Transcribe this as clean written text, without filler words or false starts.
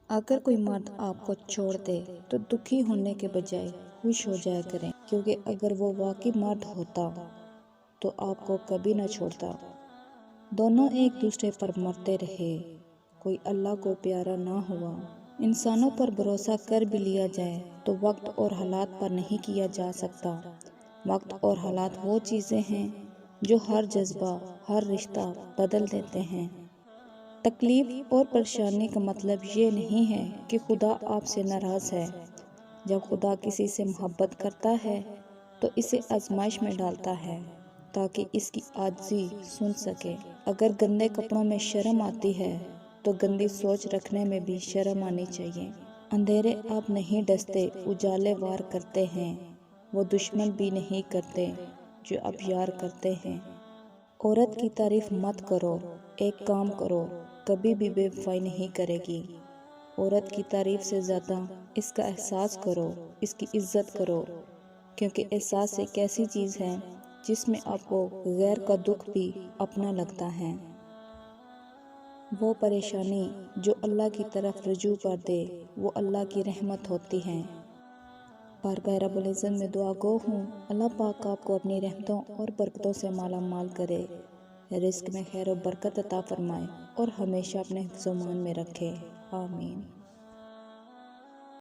اگر کوئی مرد آپ کو چھوڑ دے تو دکھی ہونے کے بجائے خوش ہو جایا کریں، کیونکہ اگر وہ واقعی مرد ہوتا تو آپ کو کبھی نہ چھوڑتا۔ دونوں ایک دوسرے پر مرتے رہے، کوئی اللہ کو پیارا نہ ہوا۔ انسانوں پر بھروسہ کر بھی لیا جائے تو وقت اور حالات پر نہیں کیا جا سکتا۔ وقت اور حالات وہ چیزیں ہیں جو ہر جذبہ، ہر رشتہ بدل دیتے ہیں۔ تکلیف اور پریشانی کا مطلب یہ نہیں ہے کہ خدا آپ سے ناراض ہے۔ جب خدا کسی سے محبت کرتا ہے تو اسے آزمائش میں ڈالتا ہے تاکہ اس کی عاجزی سن سکے۔ اگر گندے کپڑوں میں شرم آتی ہے تو گندی سوچ رکھنے میں بھی شرم آنی چاہیے۔ اندھیرے اب نہیں ڈستے، اجالے وار کرتے ہیں، وہ دشمن بھی نہیں کرتے جو اب یار کرتے ہیں۔ عورت کی تعریف مت کرو، ایک کام کرو، کبھی بھی بے وفائی نہیں کرے گی۔ عورت کی تعریف سے زیادہ اس کا احساس کرو، اس کی عزت کرو، کیونکہ احساس ایک ایسی چیز ہے جس میں آپ کو غیر کا دکھ بھی اپنا لگتا ہے۔ وہ پریشانی جو اللہ کی طرف رجوع کر دے وہ اللہ کی رحمت ہوتی ہے۔ بارگاہ رب العزت میں دعا گو ہوں، اللہ پاک آپ کو اپنی رحمتوں اور برکتوں سے مالا مال کرے، رزق میں خیر و برکت عطا فرمائے اور ہمیشہ اپنے حفظ و امان میں رکھے، آمین۔